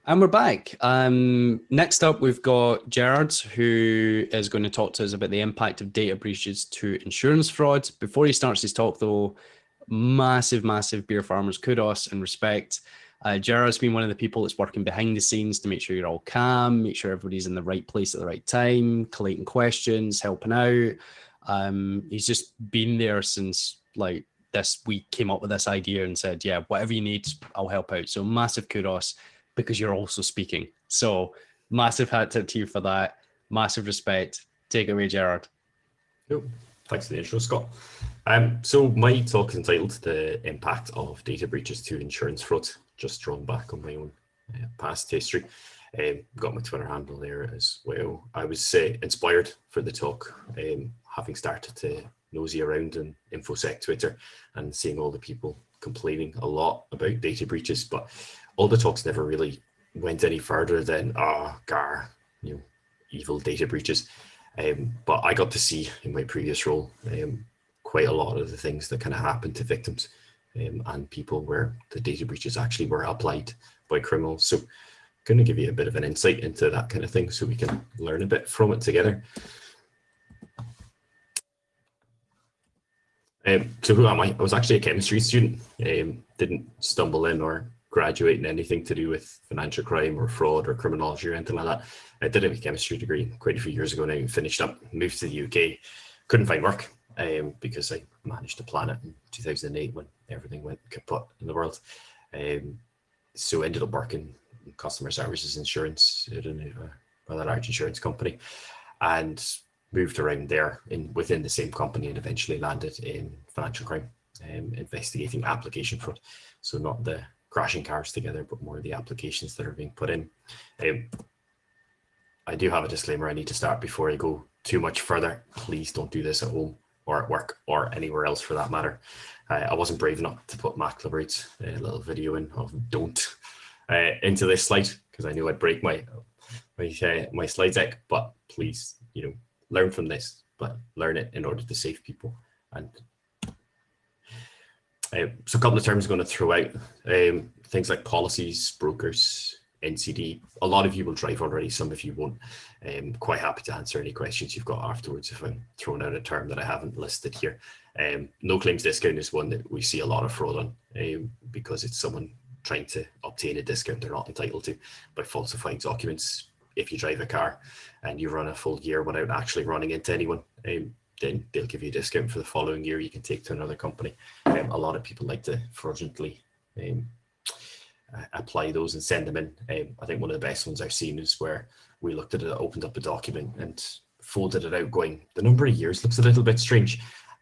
And we're back. Next up, we've got Gerard, who is going to talk to us about the impact of data breaches to insurance fraud. Before he starts his talk, though, massive beer farmers kudos and respect. Gerard's been one of the people that's working behind the scenes to make sure you're all calm, make sure everybody's in the right place at the right time, collating questions, helping out. He's just been there since like this. We came up with this idea and said, yeah, whatever you need, I'll help out. So massive kudos, because you're also speaking. So massive hat tip to you for that. Massive respect. Take it away, Gerard. Cool. Thanks for the intro, Scott. So my talk is entitled The Impact of Data Breaches to Insurance Fraud, just drawn back on my own past history. Got my Twitter handle there as well. I was inspired for the talk, having started to nosy around in InfoSec Twitter and seeing all the people complaining a lot about data breaches, but all the talks never really went any further than evil data breaches. But I got to see in my previous role quite a lot of the things that kind of happened to victims and people where the data breaches actually were applied by criminals. So I'm going to give you a bit of an insight into that kind of thing so we can learn a bit from it together. So who am I? I was actually a chemistry student. Didn't stumble in or graduate in anything to do with financial crime or fraud or criminology or anything like that. I did a chemistry degree quite a few years ago now, finished up, moved to the UK, couldn't find work because I managed to plan it in 2008 when everything went kaput in the world. So ended up working in customer services insurance at a large insurance company and moved around there within the same company and eventually landed in financial crime, investigating application fraud. So not the crashing cars together, but more the applications that are being put in. I do have a disclaimer I need to start before I go too much further. Please don't do this at home or at work or anywhere else for that matter. I wasn't brave enough to put Matt Clibbert's little video in of don't into this slide because I knew I'd break my slide deck, but please, learn from this, but learn it in order to save people. And so a couple of terms I'm going to throw out, things like policies, brokers, NCD. A lot of you will drive already, some of you won't. Quite happy to answer any questions you've got afterwards if I'm throwing out a term that I haven't listed here. No claims discount is one that we see a lot of fraud on because it's someone trying to obtain a discount they're not entitled to by falsifying documents. If you drive a car and you run a full year without actually running into anyone, then they'll give you a discount for the following year you can take to another company. A lot of people like to fraudulently apply those and send them in. I think one of the best ones I've seen is where we looked at it, opened up a document and folded it out going, the number of years looks a little bit strange.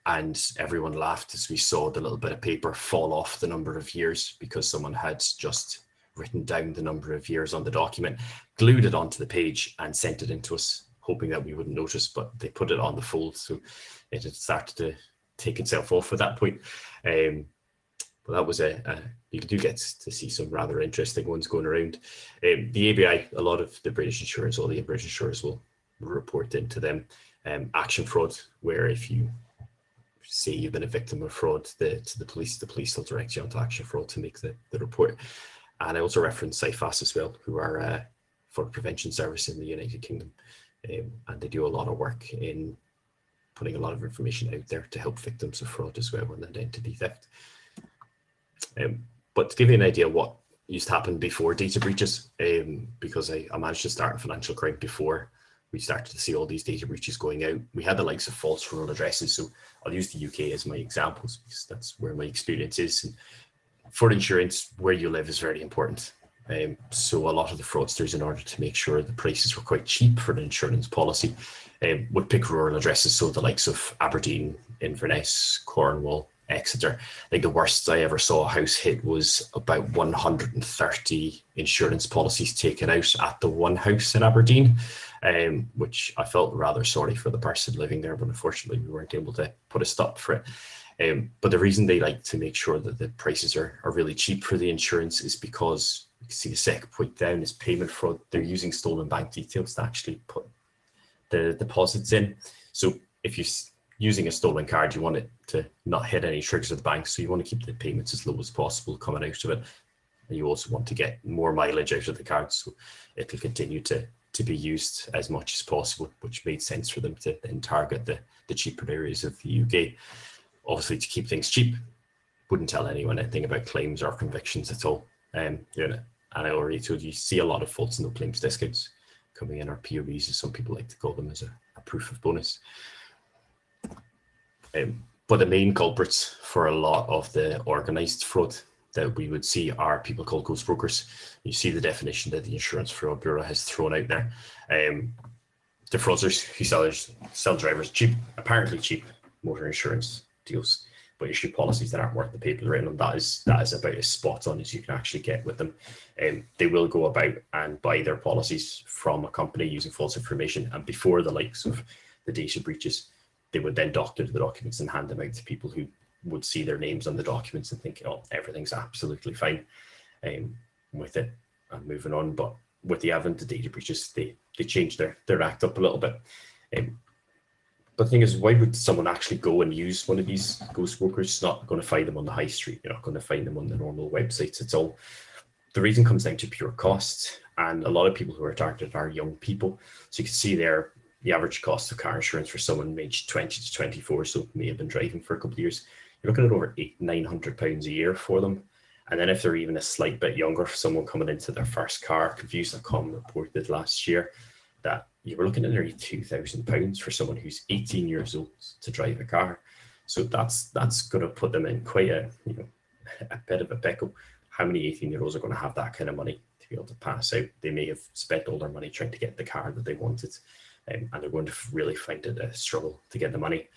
And everyone laughed as we saw the little bit of paper fall off the number of years because someone had just written down the number of years on the document, glued it onto the page and sent it in to us, hoping that we wouldn't notice, but they put it on the fold. So it had started to take itself off at that point. But that was you do get to see some rather interesting ones going around. The ABI, a lot of the British insurers, all the British insurers will report into them action fraud, where if you say you've been a victim of fraud to the police will direct you onto action fraud to make the report. And I also reference CIFAS as well, who are a fraud prevention service in the United Kingdom. And they do a lot of work in putting a lot of information out there to help victims of fraud as well and identity theft. But to give you an idea of what used to happen before data breaches, because I managed to start in financial crime before we started to see all these data breaches going out, we had the likes of false rural addresses. So I'll use the UK as my examples because that's where my experience is. And for insurance, where you live is very important. So a lot of the fraudsters, in order to make sure the prices were quite cheap for an insurance policy, would pick rural addresses. So the likes of Aberdeen, Inverness, Cornwall, Exeter. I think the worst I ever saw a house hit was about 130 insurance policies taken out at the one house in Aberdeen, which I felt rather sorry for the person living there, but unfortunately we weren't able to put a stop for it. But the reason they like to make sure that the prices are really cheap for the insurance is because you can see the second point down is payment fraud. They're using stolen bank details to actually put the deposits in. So if you're using a stolen card, you want it to not hit any triggers of the bank. So you want to keep the payments as low as possible coming out of it. and you also want to get more mileage out of the card, so it'll continue to be used as much as possible, which made sense for them to then target the cheaper areas of the UK. Obviously, to keep things cheap, wouldn't tell anyone anything about claims or convictions at all. And I already told you, see a lot of faults and no claims discounts coming in, or POBs, as some people like to call them, as a proof of bonus. But the main culprits for a lot of the organised fraud that we would see are people called ghost brokers. You see the definition that the Insurance Fraud Bureau has thrown out there. The fraudsters who sell drivers apparently cheap motor insurance deals, but issue policies that aren't worth the paper they're in them. That is about as spot on as you can actually get with them. They will go about and buy their policies from a company using false information, and before the likes of the data breaches, they would then doctor the documents and hand them out to people who would see their names on the documents and think, oh, everything's absolutely fine with it and moving on. But with the advent of data breaches, they changed their act up a little bit. But the thing is, why would someone actually go and use one of these ghost brokers? You're not going to find them on the high street. You're not going to find them on the normal websites at all. The reason comes down to pure cost. And a lot of people who are targeted are young people. So you can see there, the average cost of car insurance for someone aged 20 to 24, so may have been driving for a couple of years, you're looking at over £900 a year for them. And then if they're even a slight bit younger, for someone coming into their first car, Confused.com reported last year that you were looking at nearly £2,000 for someone who's 18 years old to drive a car. So that's going to put them in quite a bit of a pickle. How many 18-year-olds are going to have that kind of money to be able to pass out? They may have spent all their money trying to get the car that they wanted, and they're going to really find it a struggle to get the money.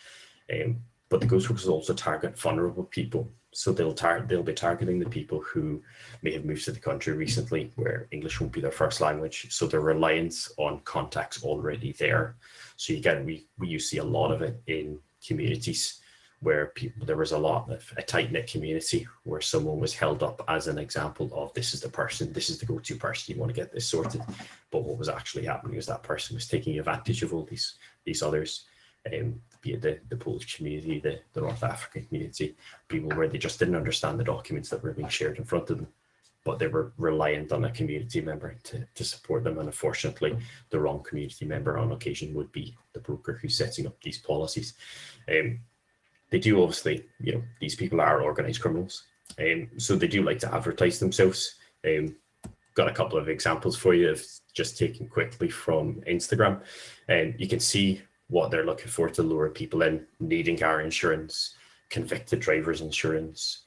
But the ghost brokers also target vulnerable people. So they'll be targeting the people who may have moved to the country recently, where English won't be their first language. So they're reliant on contacts already there. So again, we see a lot of it in communities where there was a tight-knit community where someone was held up as an example of, this is the go-to person, you want to get this sorted. But what was actually happening is that person was taking advantage of all these others, be it the Polish community, the North African community, people where they just didn't understand the documents that were being shared in front of them, but they were reliant on a community member to support them. And unfortunately, the wrong community member on occasion would be the broker who's setting up these policies. They do obviously, these people are organized criminals. So they do like to advertise themselves. Got a couple of examples for you, of just taking quickly from Instagram. You can see what they're looking for to lure people in: needing car insurance, convicted drivers insurance.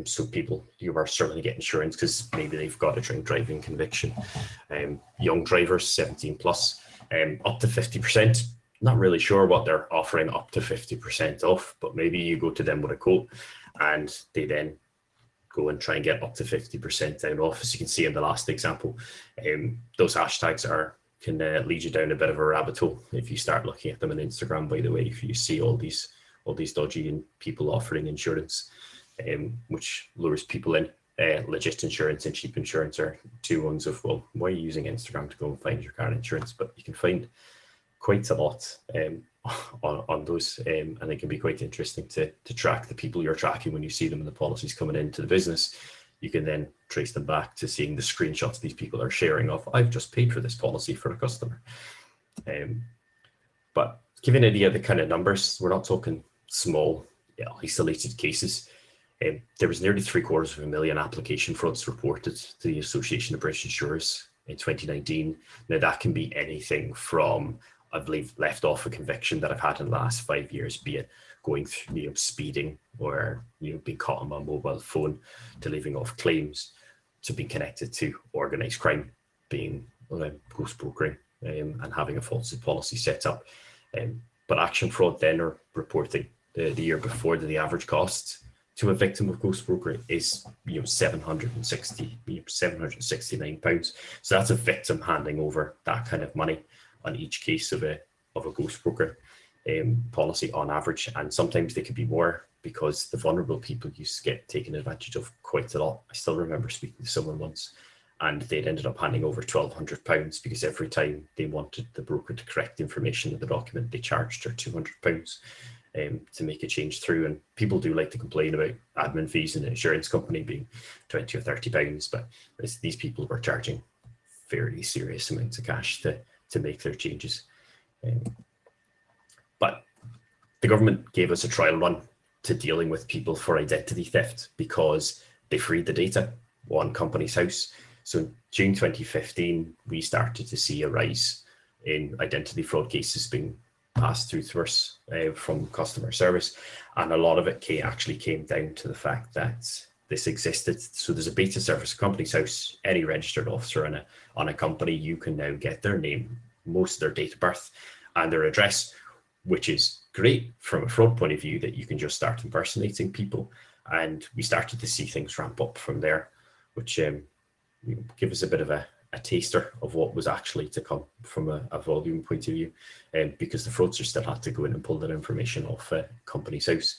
So people who are struggling to get insurance because maybe they've got a drink driving conviction. Young drivers, 17 plus, up to 50%. Not really sure what they're offering up to 50% off, but maybe you go to them with a quote and they then go and try and get up to 50% down off. As you can see in the last example, those hashtags can lead you down a bit of a rabbit hole if you start looking at them on Instagram. By the way, if you see all these dodgy people offering insurance, which lures people in. Legit insurance and cheap insurance are two ones of, well, why are you using Instagram to go and find your car insurance? But you can find quite a lot on those, and it can be quite interesting to track the people you're tracking when you see them in the policies coming into the business. You can then trace them back to seeing the screenshots these people are sharing of, I've just paid for this policy for a customer. But giving an idea of the kind of numbers, we're not talking small, isolated cases. There was nearly 750,000 application frauds reported to the Association of British Insurers in 2019. Now that can be anything from, I believe, left off a conviction that I've had in the last 5 years, be it going through, speeding, or being caught on my mobile phone, to leaving off claims, to being connected to organised crime, being ghost brokering, and having a false policy set up. But action fraud then are reporting the year before that the average cost to a victim of ghost brokering is £769. So that's a victim handing over that kind of money on each case of a ghost broker policy on average. And sometimes they could be more, because the vulnerable people used to get taken advantage of quite a lot. I still remember speaking to someone once, and they'd ended up handing over £1,200 because every time they wanted the broker to correct information in the document, they charged her £200. to make a change through. And people do like to complain about admin fees in an insurance company being 20 or 30 pounds, but these people were charging fairly serious amounts of cash to make their changes. But the government gave us a trial run to dealing with people for identity theft because they freed the data on Companies House. So in June 2015, we started to see a rise in identity fraud cases being passed through to us from customer service. And a lot of it actually came down to the fact that this existed. So there's a beta service at Companies House. Any registered officer on a company, you can now get their name, most of their date of birth, and their address, which is great from a fraud point of view, that you can just start impersonating people. And we started to see things ramp up from there, which give us a bit of a taster of what was actually to come from a volume point of view, because the fraudsters still had to go in and pull that information off Companies House.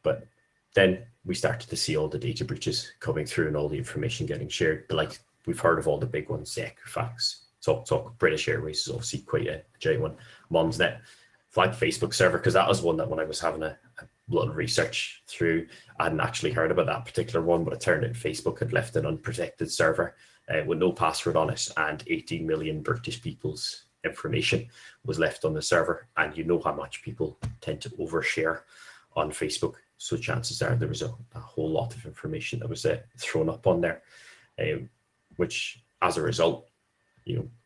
But then we started to see all the data breaches coming through and all the information getting shared. But like we've heard of all the big ones, the Equifax, TalkTalk, British Airways is obviously quite a giant one, Mumsnet, flagged Facebook server, because that was one that when I was having a little research through, I hadn't actually heard about that particular one, but it turned out Facebook had left an unprotected server with no password on it, and 18 million British people's information was left on the server. And you know how much people tend to overshare on Facebook. So chances are there was a whole lot of information that was thrown up on there, which as a result,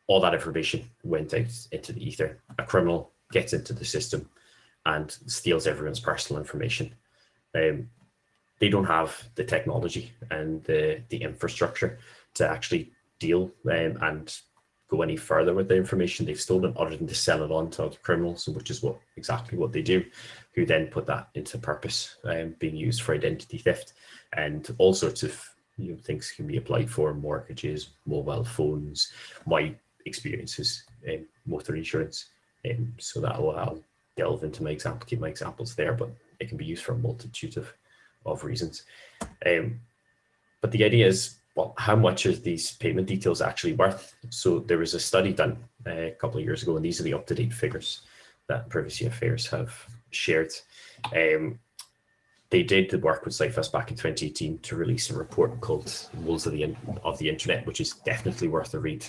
all that information went out into the ether. A criminal gets into the system and steals everyone's personal information. They don't have the technology and the infrastructure to actually deal and go any further with the information they've stolen, other than to sell it on to other criminals, which is exactly what they do, who then put that into purpose, being used for identity theft. And all sorts of things can be applied for: mortgages, mobile phones, my experiences in motor insurance. So I'll delve into my example, keep my examples there, but it can be used for a multitude of reasons. But the idea is, well, how much are these payment details actually worth? So there was a study done a couple of years ago, and these are the up-to-date figures that Privacy Affairs have shared. They did the work with CIFAS back in 2018 to release a report called Wolves of the Internet, which is definitely worth a read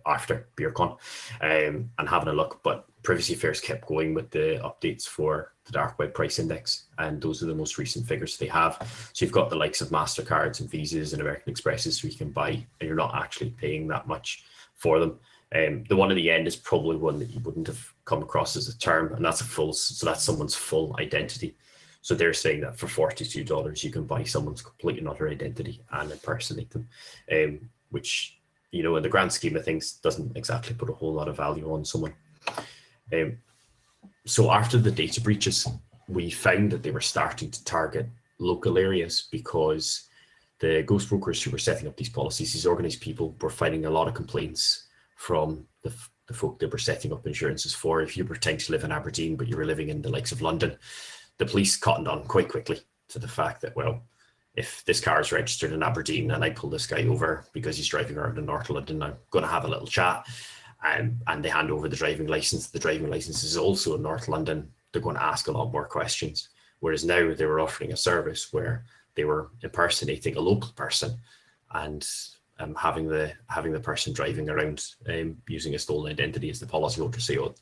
after Beercon and having a look. But Privacy Affairs kept going with the updates for the Dark Web Price Index, and those are the most recent figures they have. So you've got the likes of MasterCards and Visas and American Expresses, so you can buy, and you're not actually paying that much for them. The one at the end is probably one that you wouldn't have come across as a term, and that's that's someone's full identity. So they're saying that for $42, you can buy someone's complete and utter identity and impersonate them, which, in the grand scheme of things, doesn't exactly put a whole lot of value on someone. So after the data breaches, we found that they were starting to target local areas, because the ghost brokers who were setting up these policies, these organized people, were finding a lot of complaints from the folk they were setting up insurances for. If you pretend to live in Aberdeen, but you were living in the likes of London, the police cottoned on quite quickly to the fact that, well, if this car is registered in Aberdeen and I pull this guy over because he's driving around in North London, I'm going to have a little chat, and they hand over the driving license. The driving license is also in North London. They're going to ask a lot more questions. Whereas now they were offering a service where they were impersonating a local person and having the person driving around using a stolen identity as the policyholder say, oh,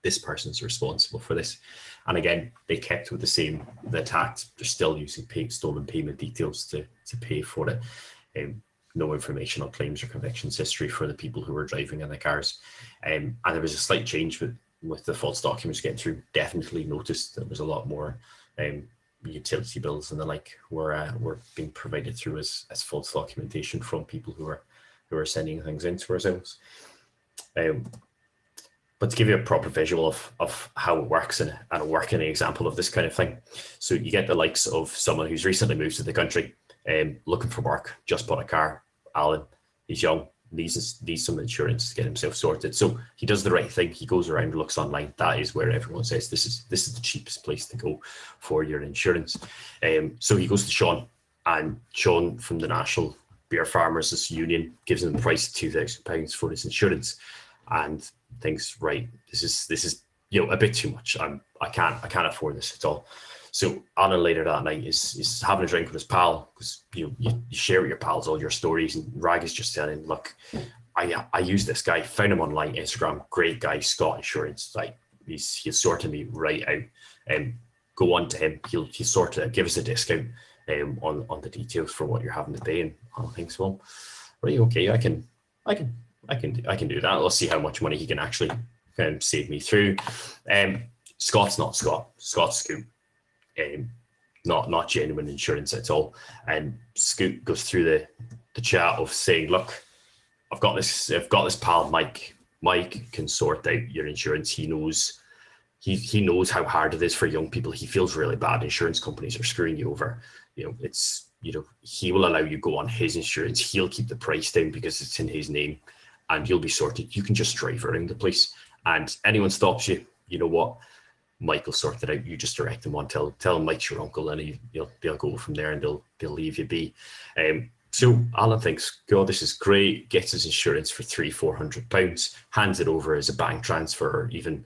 this person's responsible for this. And again, they kept with the tact. They're still using stolen payment details to pay for it. No information on claims or convictions history for the people who were driving in the cars. And there was a slight change with the false documents getting through. Definitely noticed there was a lot more utility bills and the like were being provided through as false documentation from people who are sending things into ourselves. But to give you a proper visual of how it works and a working example of this kind of thing. So you get the likes of someone who's recently moved to the country, looking for work, just bought a car. Alan, he's young, needs some insurance to get himself sorted. So he does the right thing. He goes around, looks online. That is where everyone says this is the cheapest place to go for your insurance. So he goes to Sean, and Sean from the National Beer Farmers Union gives him the price of £2,000 for his insurance, and thinks, right, this is a bit too much. I can't afford this at all. So Alan later that night is having a drink with his pal, because you share with your pals all your stories, and Rag is just telling him, look, I use this guy, found him online, Instagram, great guy, Scott Insurance, like he's sorting me right out. Go on to him, he'll sort of give us a discount on the details for what you're having to pay. And Alan thinks, well, right, okay, I can do that. Let's see how much money he can actually save me through. Scott's not Scott. Scott's Scoot. Not genuine insurance at all. And Scoot goes through the chat of saying, look, I've got this pal, Mike. Mike can sort out your insurance. He knows how hard it is for young people. He feels really bad. Insurance companies are screwing you over. He will allow you go on his insurance. He'll keep the price down because it's in his name, and you'll be sorted. You can just drive around the place, and anyone stops you, you know what? Mike will sort it out. You just direct them on. Tell him Mike's your uncle, and they'll go from there, and they'll leave you be. So Alan thinks, God, this is great. Gets his insurance for £300-400, hands it over as a bank transfer, or even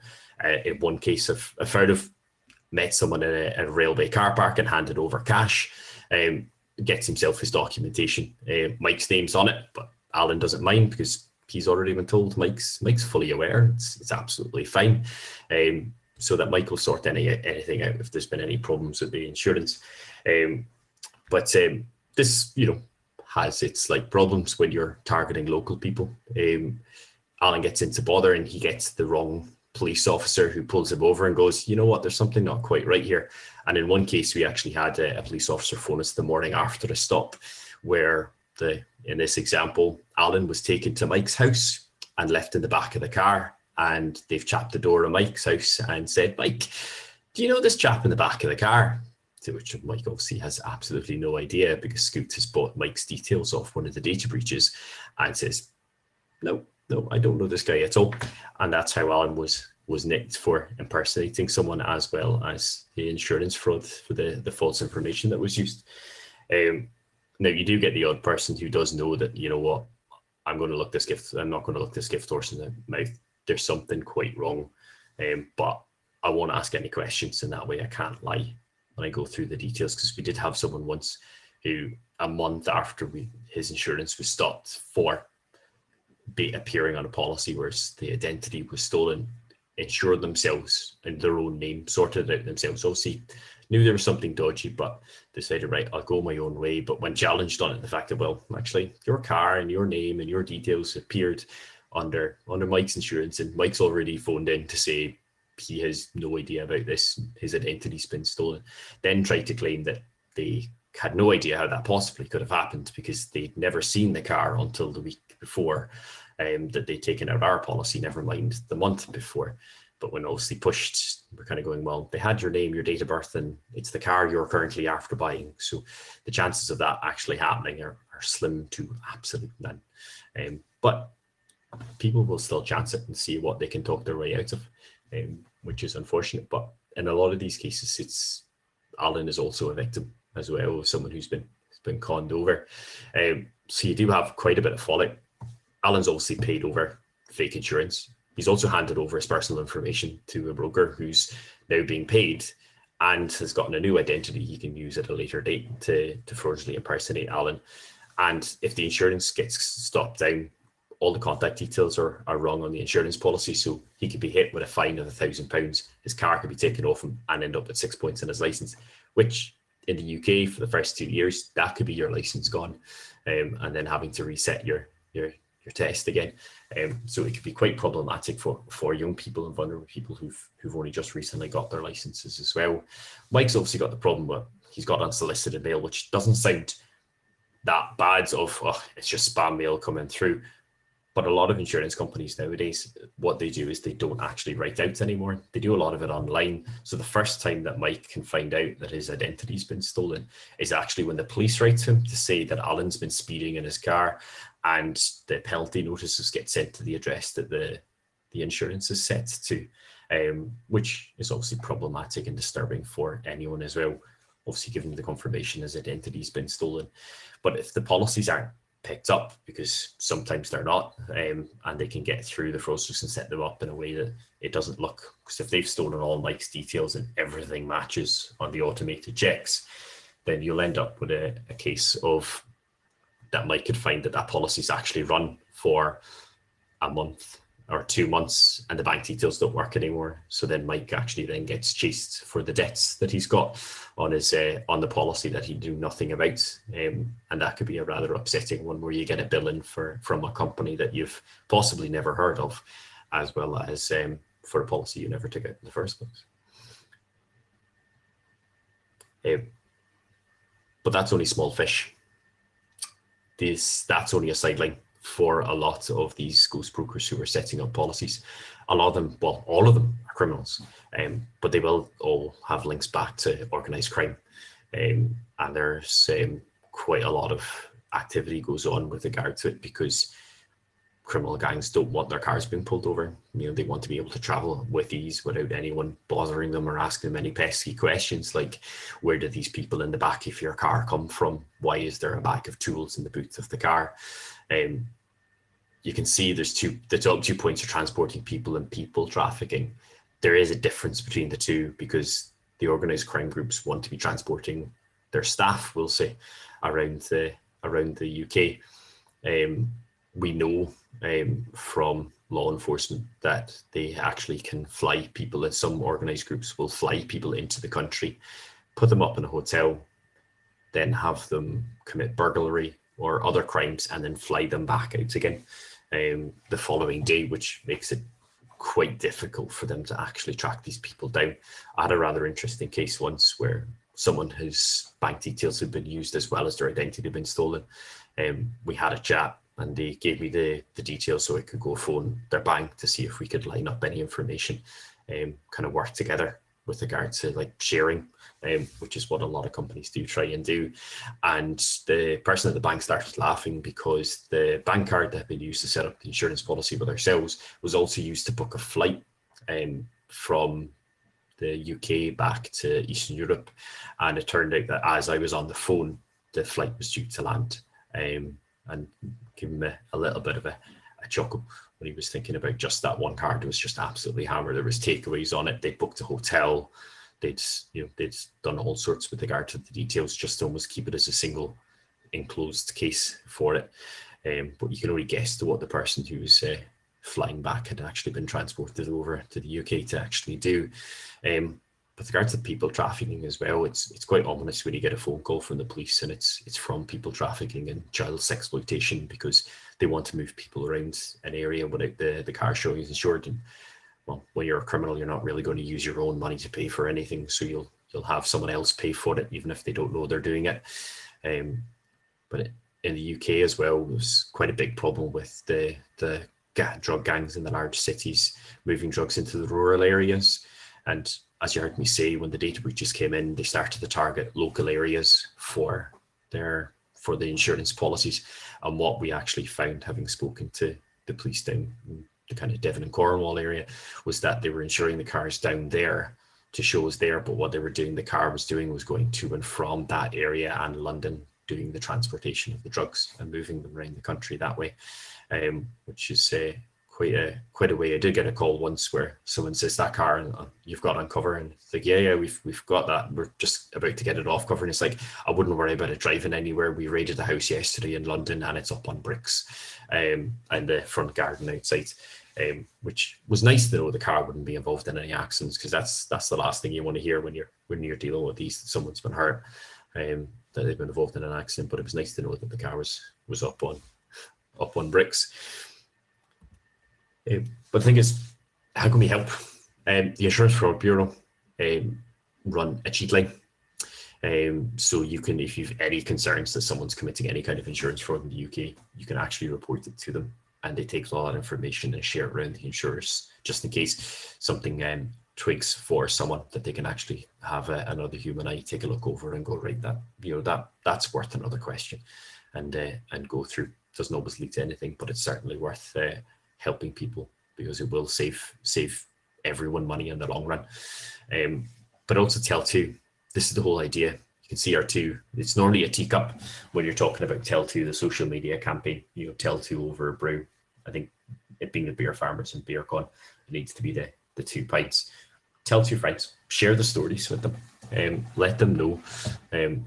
in one case, I've heard of, met someone in a railway car park and handed over cash. Gets himself his documentation. Mike's name's on it, but Alan doesn't mind because he's already been told. Mike's fully aware. It's absolutely fine. So that Mike will sort anything out if there's been any problems with the insurance. But this, has its problems when you're targeting local people. Alan gets into bother, and he gets the wrong police officer, who pulls him over and goes, you know what, there's something not quite right here. And in one case, we actually had a police officer phone us the morning after a stop, where in this example, Alan was taken to Mike's house and left in the back of the car, and they've chapped the door of Mike's house and said, Mike, do you know this chap in the back of the car? To which Mike obviously has absolutely no idea, because Scoot has bought Mike's details off one of the data breaches, and says, no, I don't know this guy at all. And that's how Alan was nicked, for impersonating someone, as well as the insurance fraud for the false information that was used. Now, you do get the odd person who does know that, you know what, I'm not going to look this gift horse in the mouth. There's something quite wrong, but I won't ask any questions, and that way I can't lie when I go through the details. Because we did have someone once who, a month after his insurance was stopped for appearing on a policy where the identity was stolen, insured themselves in their own name, sorted it out themselves. Obviously knew there was something dodgy, but decided, right, I'll go my own way. But when challenged on it, the fact that, well, actually your car and your name and your details appeared under Mike's insurance, and Mike's already phoned in to say he has no idea about this, his identity's been stolen, then tried to claim that they had no idea how that possibly could have happened, because they'd never seen the car until the week before that they'd taken out our policy, never mind the month before. But when obviously pushed, we're kind of going, well, they had your name, your date of birth, and it's the car you're currently after buying. So the chances of that actually happening are slim to absolute none. But people will still chance it and see what they can talk their way out of, which is unfortunate. But in a lot of these cases, Alan is also a victim as well, of someone who's been conned over. So you do have quite a bit of fallout. Alan's obviously paid over fake insurance. He's also handed over his personal information to a broker who's now being paid and has gotten a new identity he can use at a later date to fraudulently impersonate Alan. And if the insurance gets stopped down, all the contact details are wrong on the insurance policy. So he could be hit with a fine of £1,000. His car could be taken off him and end up at 6 points in his license, which in the UK for the first 2 years, that could be your license gone, and then having to reset your test again. So it could be quite problematic for young people and vulnerable people who've only just recently got their licenses as well. Mike's obviously got the problem where he's got unsolicited mail, which doesn't sound that bad of, it's just spam mail coming through. But a lot of insurance companies nowadays, what they do is they don't actually write out anymore. They do a lot of it online. So the first time that Mike can find out that his identity's been stolen is actually when the police write to him to say that Alan's been speeding in his car, and the penalty notices get sent to the address that the insurance is set to, which is obviously problematic and disturbing for anyone as well, obviously given the confirmation his identity's been stolen. But if the policies aren't picked up, because sometimes they're not, and they can get through the process and set them up in a way that it doesn't look, because if they've stolen all Mike's details and everything matches on the automated checks, then you'll end up with a case of that Mike could find that policy's actually run for a month or 2 months and the bank details don't work anymore. So then Mike actually then gets chased for the debts that he's got on his on the policy that he knew nothing about. And that could be a rather upsetting one, where you get a bill in from a company that you've possibly never heard of, as well as for a policy you never took out in the first place. But that's only small fish. That's only a sideline for a lot of these ghost brokers who are setting up policies. A lot of them, well, all of them are criminals, but they will all have links back to organized crime. And there's quite a lot of activity goes on with regard to it, because criminal gangs don't want their cars being pulled over. They want to be able to travel with ease without anyone bothering them or asking them any pesky questions like, where did these people in the back of your car come from? Why is there a bag of tools in the boot of the car? You can see there's the top 2 points are transporting people and people trafficking. There is a difference between the two, because the organized crime groups want to be transporting their staff, we'll say, around the UK. We know from law enforcement that they actually can fly people, and some organized groups will fly people into the country, put them up in a hotel, then have them commit burglary or other crimes, and then fly them back out again the following day, which makes it quite difficult for them to actually track these people down. I had a rather interesting case once where someone whose bank details had been used as well as their identity had been stolen. We had a chat, and they gave me the details so I could go phone their bank to see if we could line up any information, kind of work together with regard to like sharing, which is what a lot of companies do try and do. And the person at the bank started laughing, because the bank card that had been used to set up the insurance policy with ourselves was also used to book a flight from the UK back to Eastern Europe. And it turned out that as I was on the phone, the flight was due to land. And give him a little bit of a chuckle when he was thinking about just that one card. It was just absolutely hammered. There was takeaways on it. They booked a hotel. They'd done all sorts with regard to the details, just to almost keep it as a single enclosed case for it. But you can only guess to what the person who was flying back had actually been transported over to the UK to actually do. With regard to people trafficking as well, it's quite ominous when you get a phone call from the police and it's from people trafficking and child sexploitation, because they want to move people around an area without the car showing is insured. And well, when you're a criminal, you're not really going to use your own money to pay for anything, so you'll have someone else pay for it, even if they don't know they're doing it. But in the UK as well, there's quite a big problem with the drug gangs in the large cities moving drugs into the rural areas. And as you heard me say, when the data breaches came in, they started to target local areas for the insurance policies. And what we actually found, having spoken to the police down in the kind of Devon and Cornwall area, was that they were insuring the cars down there to show us there, but what they were doing, the car was doing, was going to and from that area and London, doing the transportation of the drugs and moving them around the country that way, which is quite a way. I did get a call once where someone says, that car you've got on cover, and it's like, yeah, we've got that. We're just about to get it off cover. And it's like, I wouldn't worry about it driving anywhere. We raided a house yesterday in London and it's up on bricks, and the front garden outside, which was nice to know the car wouldn't be involved in any accidents, because that's the last thing you want to hear when you're dealing with these, that someone's been hurt, that they've been involved in an accident. But it was nice to know that the car was up on bricks. But the thing is, how can we help? The Insurance Fraud Bureau run a cheat line. So you can, if you've any concerns that someone's committing any kind of insurance fraud in the UK, you can actually report it to them, and they take all that information and share it around the insurers, just in case something twigs for someone, that they can actually have another human eye take a look over and go, right, that's worth another question, and go through. It doesn't always lead to anything, but it's certainly worth helping people, because it will save everyone money in the long run. But also tell too, this is the whole idea. You can see our two. It's normally a teacup when you're talking about Tell Two, the social media campaign. You know, Tell Two over a brew. I think it being the beer farmers and Beercon, it needs to be the 2 pints. Tell 2 friends, share the stories with them, let them know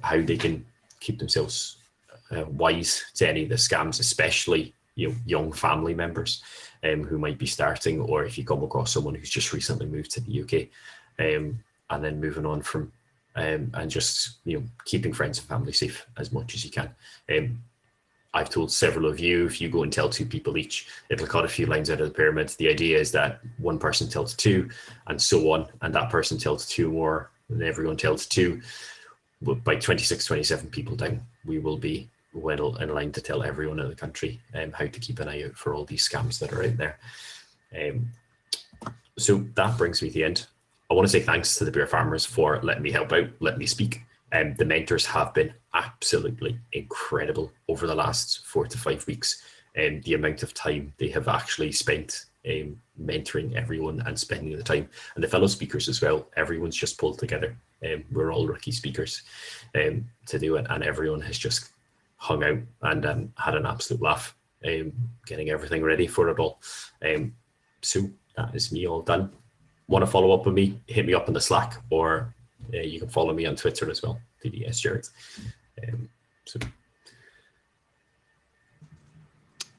how they can keep themselves wise to any of the scams, especially young family members who might be starting, or if you come across someone who's just recently moved to the UK, and then moving on from and just keeping friends and family safe as much as you can. I've told several of you, if you go and tell 2 people each, it'll cut a few lines out of the pyramid. The idea is that one person tells 2 and so on, and that person tells 2 more, and everyone tells 2. But by 26, 27 people down, we will be well in line to tell everyone in the country how to keep an eye out for all these scams that are out there. So that brings me to the end. I want to say thanks to the beer farmers for letting me help out, letting me speak. The mentors have been absolutely incredible over the last 4 to 5 weeks. The amount of time they have actually spent mentoring everyone and spending the time, and the fellow speakers as well. Everyone's just pulled together. We're all rookie speakers to do it, and everyone has just hung out and had an absolute laugh, getting everything ready for it all. So that is me all done. Want to follow up with me? Hit me up in the Slack, or you can follow me on Twitter as well, DDS Gerard.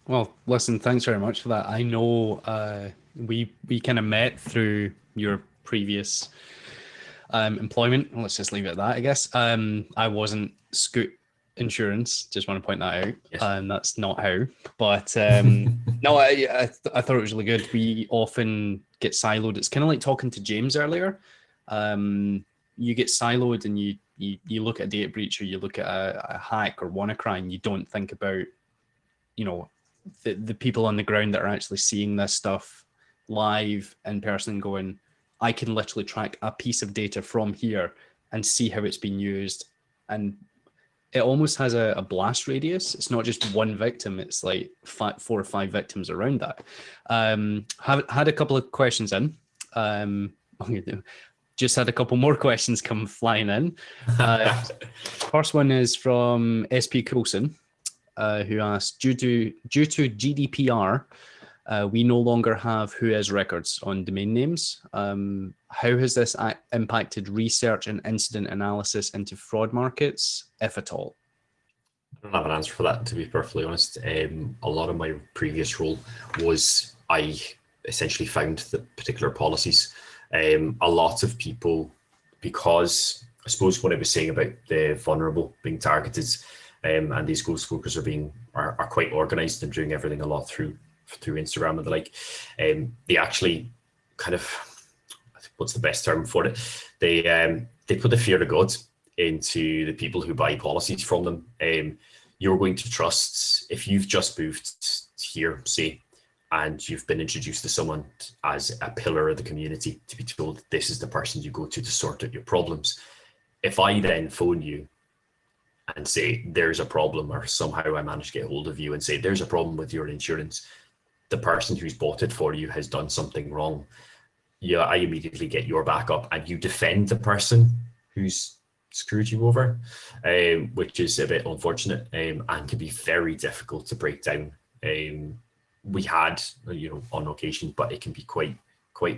Well, listen, thanks very much for that. I know we kind of met through your previous employment. Let's just leave it at that, I guess. I wasn't Scoot Insurance, just want to point that out. Yes. That's not how. But no, I thought it was really good. We often get siloed. It's kind of like talking to James earlier. You get siloed and you look at a data breach, or you look at a hack or WannaCry, and you don't think about, the people on the ground that are actually seeing this stuff live in person, going, I can literally track a piece of data from here and see how it's been used. And it almost has a blast radius. It's not just one victim. It's like 4 or 5 victims around that. Had a couple of questions in. Just had a couple more questions come flying in. First one is from SP Coulson, who asked, due to GDPR, we no longer have whois records on domain names. How has this impacted research and incident analysis into fraud markets, if at all? I don't have an answer for that, to be perfectly honest. A lot of my previous role was I essentially found the particular policies. A lot of people, because I suppose what I was saying about the vulnerable being targeted, and these ghost workers are quite organized and doing everything a lot through Instagram and the like. They actually kind of, what's the best term for it? They put the fear of God into the people who buy policies from them. You're going to trust, if you've just moved here, say, and you've been introduced to someone as a pillar of the community, to be told this is the person you go to sort out your problems. If I then phone you and say there's a problem, or somehow I manage to get hold of you and say there's a problem with your insurance, the person who's bought it for you has done something wrong. Yeah, I immediately get your backup and you defend the person who's screwed you over, which is a bit unfortunate, and can be very difficult to break down. We had, on occasion, but it can be quite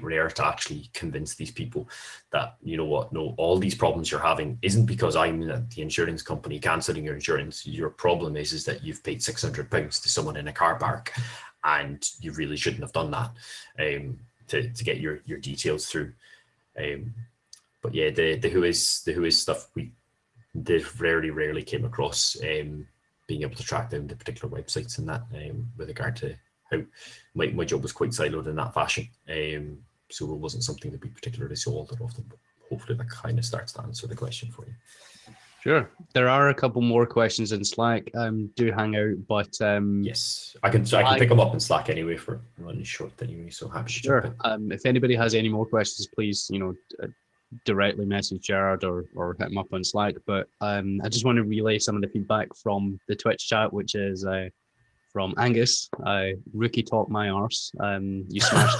rare to actually convince these people that, no, all these problems you're having isn't because I'm at the insurance company cancelling your insurance. Your problem is that you've paid £600 to someone in a car park, and you really shouldn't have done that, to get your details through. But yeah, the whois stuff, we rarely came across being able to track down the particular websites and that, with regard to how my job was quite siloed in that fashion. So it wasn't something that we particularly saw all that often, but hopefully that kind of starts to answer the question for you. Sure. There are a couple more questions in Slack. Do hang out, but yes, I can pick them up in Slack anyway for running short anyway. So happy to jump in. If anybody has any more questions, please, directly message Gerard or hit him up on Slack. But I just want to relay some of the feedback from the Twitch chat, which is from Angus. Rookie talk my arse. You smashed.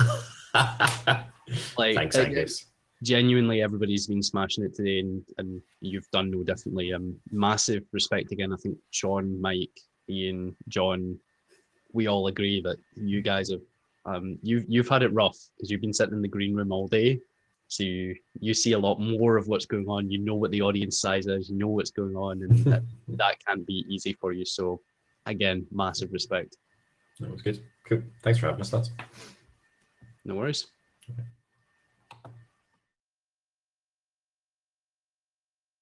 Thanks, Angus. genuinely, everybody's been smashing it today, and you've done no differently. Massive respect again. I think Sean, Mike, Ian, John, we all agree that you guys have you've had it rough because you've been sitting in the green room all day, so you see a lot more of what's going on. You know what the audience size is. You know what's going on, and that can't be easy for you. So, again, massive respect. That was good. Cool. Thanks for having us, lads. No worries. Okay.